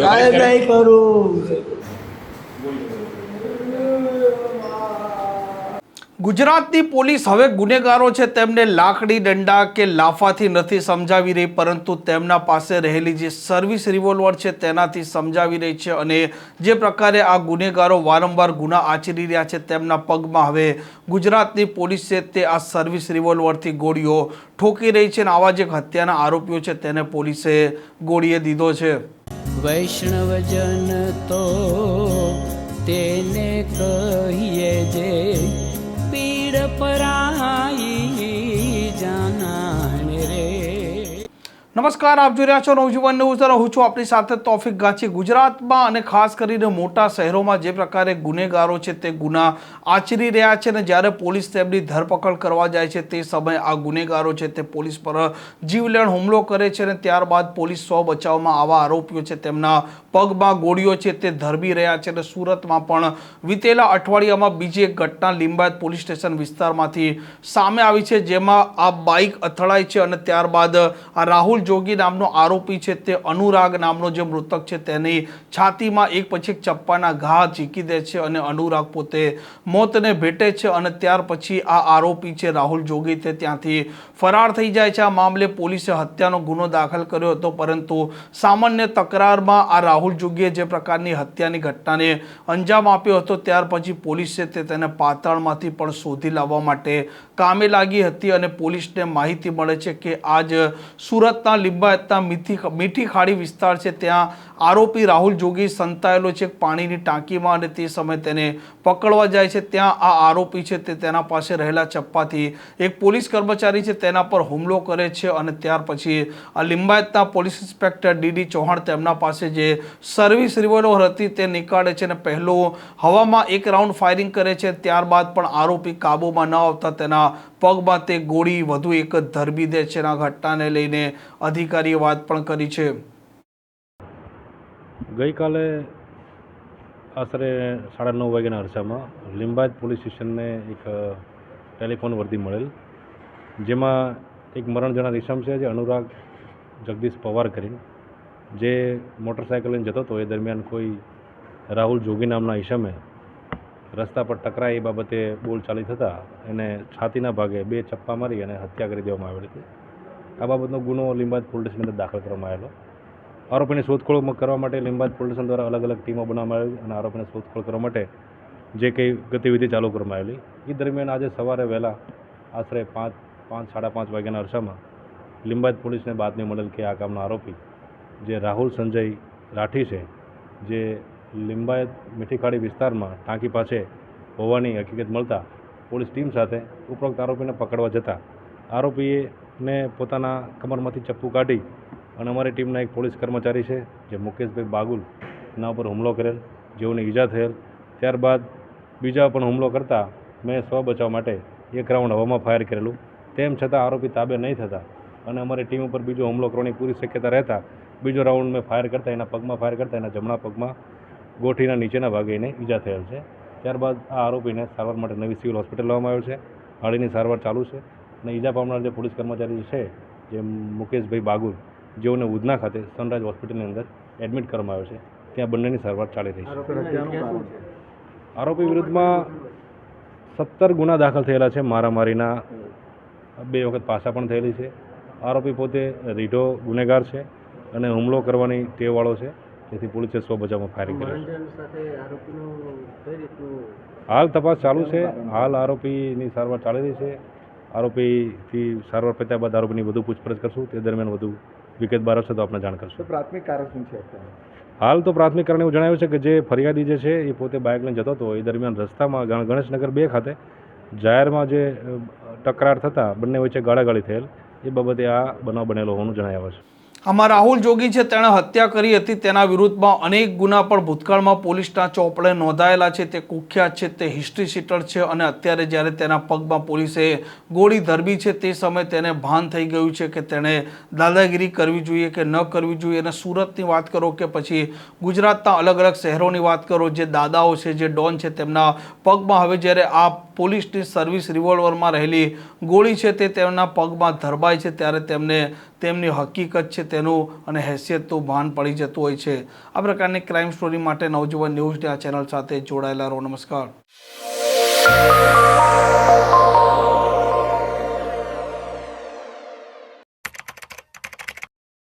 સાહેબ નહીં કરું। ગુજરાતની પોલીસ હવે ગુનેગારો છે તેમને લાકડી દંડા કે લાફાથી નથી સમજાવી રહી, પરંતુ તેમના પાસે રહેલી જે સર્વિસ રિવોલ્વર છે તેનાથી સમજાવી રહી છે। અને જે પ્રકારે આ ગુનેગારો વારંવાર ગુના આચરી રહ્યા છે તેમના પગમાં હવે ગુજરાતની પોલીસ છે તે આ સર્વિસ રિવોલ્વરથી ગોળીઓ ઠોકી રહી છે। અને આવા જે હત્યાના આરોપીઓ છે તેને પોલીસે ગોળીએ દીધો છે। વૈષ્ણવજન તો તેને કહીએ જે પીડ પરાઈ જાનાને રે। નમસ્કાર, આપ જોઈ રહ્યા છો નવજીવન ન્યૂઝ। હું છું આપની સાથે તોફિક ગાછી। ગુજરાતમાં અને ખાસ કરીને મોટા શહેરોમાં જે પ્રકારે ગુનેગારો છે તે ગુના આચરી રહ્યા છે, અને જ્યારે પોલીસ તેમની ધરપકડ કરવા જાય છે તે સમયે આ ગુનેગારો છે તે પોલીસ પર જીવલેણ હુમલો કરે છે, અને ત્યારબાદ પોલીસ સ્વ બચાવમાં આવા આરોપીઓ છે તેમના પગમાં ગોળીઓ છે તે ધરબી રહ્યા છે। અને સુરતમાં પણ વીતેલા અઠવાડિયામાં બીજી એક ઘટના લિંબાયત પોલીસ સ્ટેશન વિસ્તારમાંથી સામે આવી છે, જેમાં આ બાઇક અથડાય છે અને ત્યારબાદ આ રાહુલ જોગી નામનો આરોપી છે તે અનુરાગ નામનો જે મૃતક છે તેની છાતીમાં એક પછી એક ચપ્પાના ઘા ઝીકી દે છે, અને અનુરાગ પોતે મોતને ભેટે છે। અને ત્યાર પછી આ આરોપી છે રાહુલ જોગી તે ત્યાંથી ફરાર થઈ જાય છે। આ મામલે પોલીસે હત્યાનો ગુનો દાખલ કર્યો હતો, પરંતુ સામાન્ય તકરારમાં આ રાહુલ જોગીએ જે પ્રકારની હત્યાની ઘટનાને અંજામ આપ્યો હતો ત્યાર પછી પોલીસે તેને પાતાળમાંથી પણ શોધી લાવવા માટે કામે લાગી હતી। અને પોલીસને માહિતી મળે છે કે આજ સુરતના લિંબાયતના મીઠી ખાડી વિસ્તાર છે ત્યાં આરોપી રાહુલ જોગી સંતાયેલો છે પાણીની ટાંકીમાં, અને તે સમયે તેને પકડવા જાય છે। ત્યાં આ આરોપી છે તે તેના પાસે રહેલા ચપ્પાથી એક પોલીસ કર્મચારી છે તેના પર હુમલો કરે છે, અને ત્યાર પછી આ લિંબાયતના પોલીસ ઇન્સ્પેક્ટર ડીડી ચૌહાણ તેમના પાસે જે સર્વિસ રિવોલ્વર હતી તે નીકાળે છે, અને પહેલો હવામાં એક રાઉન્ડ ફાયરિંગ કરે છે। ત્યારબાદ પણ આરોપી કાબૂમાં ન આવતા તેના પગમાં તે ગોળી વધુ એક ધરબી દે છે। આ ઘટનાને લઈને અધિકારીએ વાત પણ કરી છે। ગઈકાલે આશરે 9:30 વાગ્યાના અરસામાં લિંબાયત પોલીસ સ્ટેશનને એક ટેલિફોન વર્દી મળેલ, જેમાં એક મરણ જનાર ઈસમ છે જે અનુરાગ જગદીશ પવાર કરીને જે મોટરસાઇકલ લઈને જતો હતો। એ દરમિયાન કોઈ રાહુલ જોગી નામના ઈસમે રસ્તા પર ટકરાય એ બાબતે બોલચાલી થતાં એને છાતીના ભાગે 2 ચપ્પા મારી અને હત્યા કરી દેવામાં આવેલી હતી। આ બાબતનો ગુનો લિંબાયત પોલીસ સ્ટેશન અંદર દાખલ કરવામાં આવેલો। આરોપીની શોધખોળ કરવા માટે લિંબાયત પોલીસ સ્ટેશન દ્વારા અલગ અલગ ટીમો બનાવવામાં આવેલી, અને આરોપીને શોધખોળ કરવા માટે જે કંઈ ગતિવિધિ ચાલુ કરવામાં આવેલી એ દરમિયાન આજે સવારે વહેલા આશરે 5:30 વાગ્યાના અરસામાં લિંબાયત પોલીસને બાતમી મળેલ કે આ કામનો આરોપી જે રાહુલ સંજય રાઠી છે, જે લિંબાયત મીઠીખાડી વિસ્તારમાં ટાંકી પાસે હોવાની હકીકત મળતા પોલીસ ટીમ સાથે ઉપરોક્ત આરોપીને પકડવા જતા આરોપીને પોતાના કમરમાંથી ચપ્પુ કાઢી અને અમારી ટીમના એક પોલીસ કર્મચારી છે જે મુકેશભાઈ બાગુલ એના ઉપર હુમલો કરેલ, જેઓને ઈજા થયેલ। ત્યારબાદ બીજા પણ હુમલો કરતાં મેં સ્વ બચાવ માટે એક રાઉન્ડ હવામાં ફાયર કરેલું, તેમ છતાં આરોપી તાબે નહીં થતા અને અમારી ટીમ ઉપર બીજો હુમલો કરવાની પૂરી શક્યતા રહેતા બીજો રાઉન્ડ મેં ફાયર કરતાં એના પગમાં ફાયર કરતાં એના જમણા પગમાં ગોઠીના નીચેના ભાગે એને ઈજા થયેલ છે। ત્યારબાદ આ આરોપીને સારવાર માટે નવી સિવિલ હોસ્પિટલ લાવવામાં આવ્યો છે। હાડીની સારવાર ચાલુ છે, અને ઈજા પામનાર જે પોલીસ કર્મચારી છે જે મુકેશભાઈ બાગુલ, જેઓને ઉધના ખાતે સનરાઈઝ હોસ્પિટલની અંદર એડમિટ કરવામાં આવ્યો છે, ત્યાં બંનેની સારવાર ચાલી રહી છે। આરોપી વિરુદ્ધમાં 17 ગુના દાખલ થયેલા છે। મારામારીના 2 વખત પાસા પણ થયેલી છે। આરોપી પોતે રીઢો ગુનેગાર છે અને હુમલો કરવાની ટેવવાળો છે, જેથી પોલીસે સ્વ બચાવમાં ફાયરિંગ કર્યું છે। હાલ તપાસ ચાલુ છે, હાલ આરોપીની સારવાર ચાલી રહી છે। આરોપીથી સારવાર પત્યા બાદ આરોપીની વધુ પૂછપરછ કરશું, તે દરમિયાન વધુ વિગત બહાર આવશે તો આપણે જાણ કરશું। પ્રાથમિક કારણ શું છે? હાલ તો પ્રાથમિક કારણે એવું જણાવ્યું છે કે જે ફરિયાદી જે છે એ પોતે બાઇક લઈને જતો હતો, એ દરમિયાન રસ્તામાં ગણેશનગર 2 ખાતે જાહેરમાં જે તકરાર થતાં બંને વચ્ચે ગાળાગાળી થયેલ, એ બાબતે આ બનાવ બનેલો હોવાનું જણાવ્યું છે। આમાં રાહુલ જોગી છે તેણે હત્યા કરી હતી, તેના વિરુદ્ધમાં અનેક ગુના પણ ભૂતકાળમાં પોલીસના ચોપડે નોંધાયેલા છે। તે કુખ્યાત છે, તે હિસ્ટ્રી શીટર છે, અને અત્યારે જ્યારે તેના પગમાં પોલીસે ગોળી ધરબી છે તે સમયે તેને ભાન થઈ ગયું છે કે તેણે દાદાગીરી કરવી જોઈએ કે ન કરવી જોઈએ। અને સુરતની વાત કરો કે પછી ગુજરાતના અલગ અલગ શહેરોની વાત કરો, જે દાદાઓ છે, જે ડોન છે, તેમના પગમાં હવે જ્યારે આ પોલીસની સર્વિસ રિવોલ્વરમાં રહેલી ગોળી છે તે તેમના પગમાં ધરબાય છે ત્યારે તેમને તેમની હકીકત છે તેનું અને હેસિયતનું ભાન પડી જતું હોય છે. આ પ્રકારની ક્રાઇમ સ્ટોરી માટે નવજીવન ન્યૂઝની આ ચેનલ સાથે જોડાયેલા રહો. નમસ્કાર.